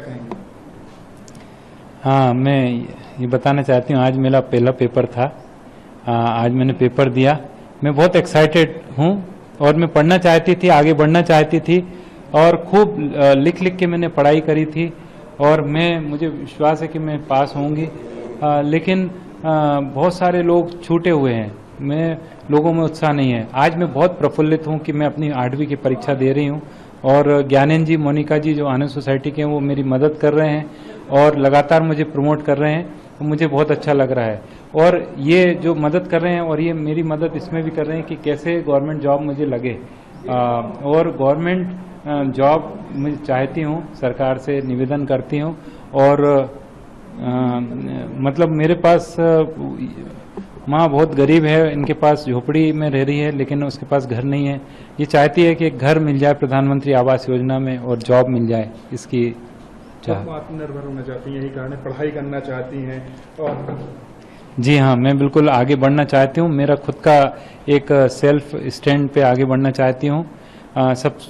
कहेंगे? हाँ, मैं ये बताना चाहती हूँ, आज मेरा पहला पेपर था। आज मैंने पेपर दिया। मैं बहुत एक्साइटेड हूँ और मैं पढ़ना चाहती थी, आगे बढ़ना चाहती थी और खूब लिख लिख के मैंने पढ़ाई करी थी और मुझे विश्वास है कि मैं पास होंगी। लेकिन बहुत सारे लोग छूटे हुए हैं, लोगों में उत्साह नहीं है। आज मैं बहुत प्रफुल्लित हूँ कि मैं अपनी 8वीं की परीक्षा दे रही हूँ और ज्ञानेंद्र जी, मोनिका जी जो आनंद सोसाइटी के हैं, वो मेरी मदद कर रहे हैं और लगातार मुझे प्रमोट कर रहे हैं। तो मुझे बहुत अच्छा लग रहा है और ये जो मदद कर रहे हैं और ये मेरी मदद इसमें भी कर रहे हैं कि कैसे गवर्नमेंट जॉब मुझे लगे। और गवर्नमेंट जॉब मैं चाहती हूँ, सरकार से निवेदन करती हूँ। और मतलब मेरे पास माँ बहुत गरीब है, इनके पास झोपड़ी में रह रही है लेकिन उसके पास घर नहीं है। ये चाहती है कि एक घर मिल जाए प्रधानमंत्री आवास योजना में और जॉब मिल जाए, इसकी चाह। आत्मनिर्भर होना चाहती हैं, यही कारण है, पढ़ाई करना चाहती हैं। और जी हाँ, मैं बिल्कुल आगे बढ़ना चाहती हूँ। मेरा खुद का एक सेल्फ स्टैंड पे आगे बढ़ना चाहती हूँ।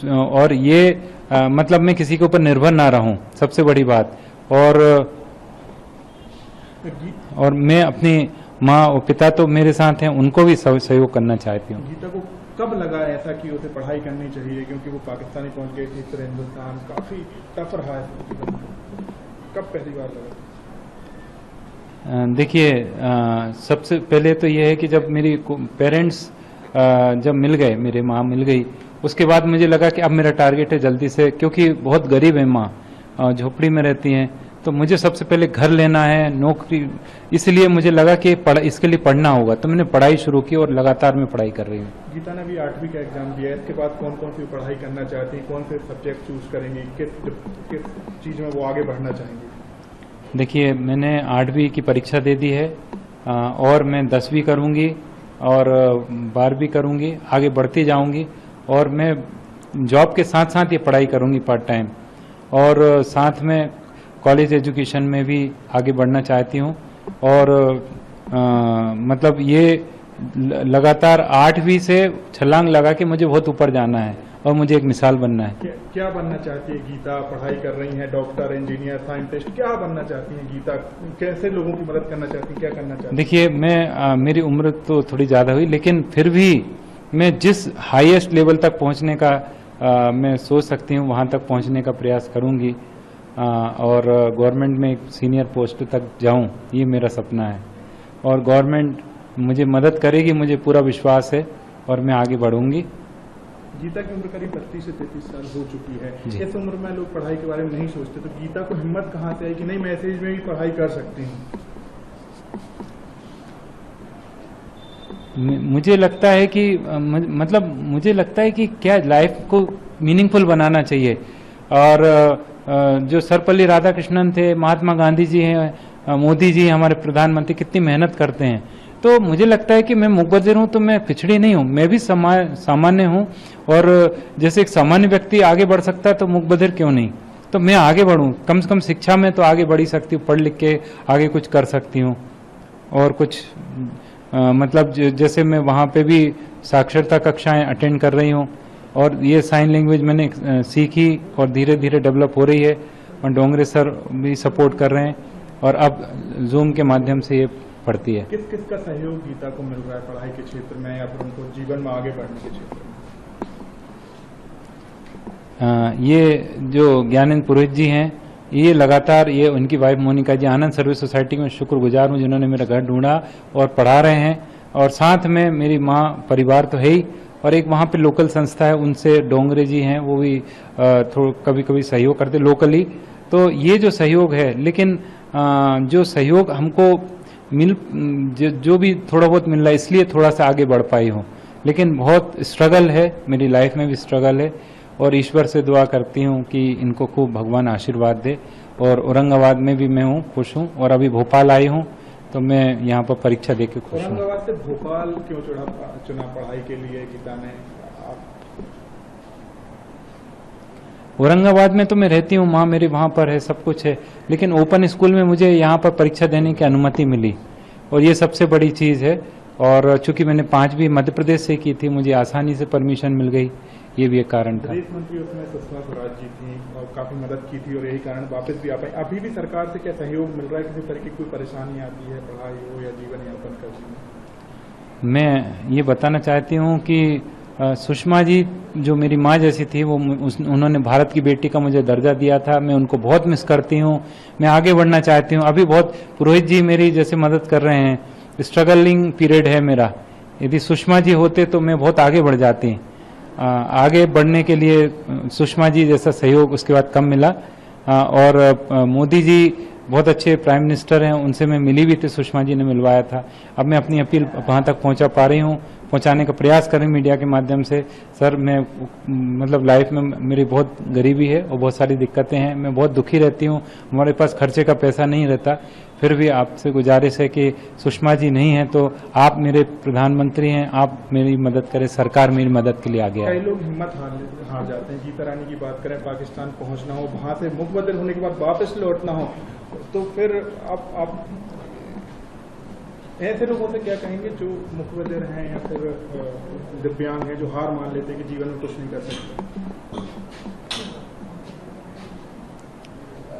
और ये मतलब मैं किसी के ऊपर निर्भर ना रहूं, सबसे बड़ी बात। और मैं अपनी माँ और पिता तो मेरे साथ हैं, उनको भी सहयोग करना चाहती हूँ। गीता को कब लगा ऐसा कि उसे पढ़ाई करनी चाहिए, क्योंकि वो पाकिस्तानी पहुंच गई थी, फिर हिंदुस्तान काफी टफ रहा है, कब पहली बार लगा? देखिए, सबसे पहले तो ये है कि जब मेरी पेरेंट्स जब मिल गए, मेरे माँ मिल गई, उसके बाद मुझे लगा कि अब मेरा टारगेट है जल्दी से, क्योंकि बहुत गरीब है माँ, झोपड़ी में रहती हैं, तो मुझे सबसे पहले घर लेना है, नौकरी। इसलिए मुझे लगा कि इसके लिए पढ़ना होगा, तो मैंने पढ़ाई शुरू की और लगातार मैं पढ़ाई कर रही हूँ। गीता ने भी 8वीं का एग्जाम दिया है, इसके बाद कौन कौन सी पढ़ाई करना चाहती हैं, कौन से सब्जेक्ट चूज करेंगी, किस चीज में वो आगे बढ़ना चाहेंगी? देखिए, मैंने 8वीं की परीक्षा दे दी है और मैं 10वीं करूँगी और 12वीं करूँगी, आगे बढ़ती जाऊँगी। और मैं जॉब के साथ साथ ये पढ़ाई करूँगी पार्ट टाइम, और साथ में कॉलेज एजुकेशन में भी आगे बढ़ना चाहती हूँ। और मतलब ये लगातार 8वीं से छलांग लगा के मुझे बहुत ऊपर जाना है और मुझे एक मिसाल बनना है। क्या बनना चाहती है गीता? पढ़ाई कर रही हैं, डॉक्टर, इंजीनियर, साइंटिस्ट, क्या बनना चाहती हैं गीता? कैसे लोगों की मदद करना चाहती हैं, क्या करना चाहती हैं? देखिए, मेरी उम्र तो थोड़ी ज़्यादा हुई, लेकिन फिर भी मैं जिस हाईएस्ट लेवल तक पहुंचने का मैं सोच सकती हूं, वहां तक पहुंचने का प्रयास करूंगी और गवर्नमेंट में एक सीनियर पोस्ट तक जाऊं, ये मेरा सपना है। और गवर्नमेंट मुझे मदद करेगी, मुझे पूरा विश्वास है और मैं आगे बढ़ूंगी। गीता की उम्र करीब 32 से 33 साल हो चुकी है। इस उम्र में लोग पढ़ाई के बारे में नहीं सोचते, तो गीता को हिम्मत कहाँ से आई कि नहीं, मैं इस एज में भी पढ़ाई कर सकती हूँ? मुझे लगता है कि मुझे लगता है कि क्या लाइफ को मीनिंगफुल बनाना चाहिए। और जो सर्वपल्ली राधाकृष्णन थे, महात्मा गांधी जी हैं, मोदी जी हमारे प्रधानमंत्री कितनी मेहनत करते हैं, तो मुझे लगता है कि मैं मुकद्दर हूँ तो मैं पिछड़ी नहीं हूँ, मैं भी सामान्य हूँ। और जैसे एक सामान्य व्यक्ति आगे बढ़ सकता है तो मुकद्दर क्यों नहीं, तो मैं आगे बढ़ूँ। कम से कम शिक्षा में तो आगे बढ़ ही सकती हूँ, पढ़ लिख के आगे कुछ कर सकती हूँ। और कुछ मतलब जैसे मैं वहाँ पे भी साक्षरता कक्षाएं अटेंड कर रही हूँ और ये साइन लैंग्वेज मैंने सीखी और धीरे धीरे डेवलप हो रही है। और डोंगरे सर भी सपोर्ट कर रहे हैं और अब जूम के माध्यम से ये पढ़ती है। किस किस का सहयोग गीता को मिल रहा है पढ़ाई के क्षेत्र में या फिर उनको जीवन में आगे बढ़ने के क्षेत्र में? ये जो ज्ञानेंद्र पुरोहित जी हैं, ये लगातार, ये उनकी वाइफ मोनिका जी आनंद सर्विस सोसाइटी में शुक्रगुजार हूँ जिन्होंने मेरा घर ढूंढा और पढ़ा रहे हैं। और साथ में मेरी माँ, परिवार तो है ही, और एक वहाँ पे लोकल संस्था है, उनसे डोंगरे जी हैं, वो भी कभी कभी सहयोग करते लोकली। तो ये जो सहयोग है, लेकिन जो सहयोग हमको जो भी थोड़ा बहुत मिल रहा है, इसलिए थोड़ा सा आगे बढ़ पाई हूँ। लेकिन बहुत स्ट्रगल है, मेरी लाइफ में भी स्ट्रगल है और ईश्वर से दुआ करती हूँ कि इनको खूब भगवान आशीर्वाद दे। और औरंगाबाद में भी मैं हूँ, खुश हूँ। और अभी भोपाल आई हूँ, तो मैं यहाँ पर परीक्षा दे के खुश हूँ। औरंगाबाद से भोपाल क्यों चुना पढ़ाई के लिए गीता ने? औरंगाबाद में तो मैं रहती हूँ, माँ मेरी वहाँ पर है, सब कुछ है, लेकिन ओपन स्कूल में मुझे यहाँ पर परीक्षा देने की अनुमति मिली और ये सबसे बड़ी चीज़ है। और चूंकि मैंने 5वीं मध्य प्रदेश से की थी, मुझे आसानी से परमिशन मिल गई। ये भी एक कारण था। विदेश मंत्री उसमें सुषमा स्वराज जी थी और काफी मदद की थी और यही कारण वापस भी आ पाई। अभी भी सरकार से क्या सहयोग मिल रहा है? किसी तरह की कोई परेशानी आती है पढ़ाई हो या जीवन यापन करने में? मैं ये बताना चाहती हूँ कि सुषमा जी जो मेरी माँ जैसी थी, वो उन्होंने भारत की बेटी का मुझे दर्जा दिया था। मैं उनको बहुत मिस करती हूँ। मैं आगे बढ़ना चाहती हूँ। अभी बहुत पुरोहित जी मेरी जैसे मदद कर रहे हैं। स्ट्रगलिंग पीरियड है मेरा। यदि सुषमा जी होते तो मैं बहुत आगे बढ़ जाती। आगे बढ़ने के लिए सुषमा जी जैसा सहयोग उसके बाद कम मिला। और मोदी जी बहुत अच्छे प्राइम मिनिस्टर हैं, उनसे मैं मिली भी थी, सुषमा जी ने मिलवाया था। अब मैं अपनी अपील वहाँ तक पहुँचा पा रही हूँ, पहुँचाने का प्रयास कर रही हूँ मीडिया के माध्यम से। सर, मैं मतलब लाइफ में मेरी बहुत गरीबी है और बहुत सारी दिक्कतें हैं। मैं बहुत दुखी रहती हूँ। हमारे पास खर्चे का पैसा नहीं रहता। फिर भी आपसे गुजारिश है कि सुषमा जी नहीं है तो आप मेरे प्रधानमंत्री हैं, आप मेरी मदद करें। सरकार मेरी मदद के लिए आगे आए। कई लोग हिम्मत हार जाते हैं। गीता रानी की बात करें, पाकिस्तान पहुंचना हो, वहां से मुखबदर होने के बाद वापस लौटना हो, तो फिर आप ऐसे लोगों से क्या कहेंगे जो मुखबदर हैं या फिर दिव्यांग हैं, जो हार मान लेते हैं कि जीवन में कुछ नहीं कर सकते?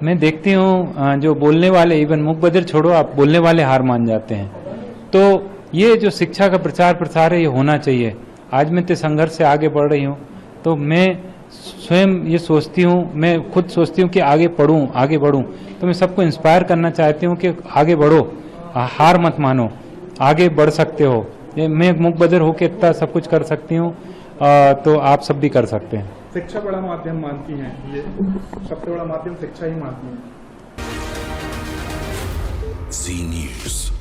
मैं देखती हूँ जो बोलने वाले, इवन मुखबदिर छोड़ो, आप बोलने वाले हार मान जाते हैं। तो ये जो शिक्षा का प्रचार प्रसार है, ये होना चाहिए। आज मैं इतने संघर्ष से आगे बढ़ रही हूँ, तो मैं स्वयं ये सोचती हूँ, मैं खुद सोचती हूँ कि आगे पढ़ूँ, आगे बढ़ूँ। तो मैं सबको इंस्पायर करना चाहती हूँ कि आगे बढ़ो, हार मत मानो, आगे बढ़ सकते हो। मैं मुखबदिर होकर इतना सब कुछ कर सकती हूँ, तो आप सब भी कर सकते हैं। शिक्षा बड़ा माध्यम मानती हैं, ये सबसे बड़ा माध्यम शिक्षा ही मानती है। जी न्यूज़।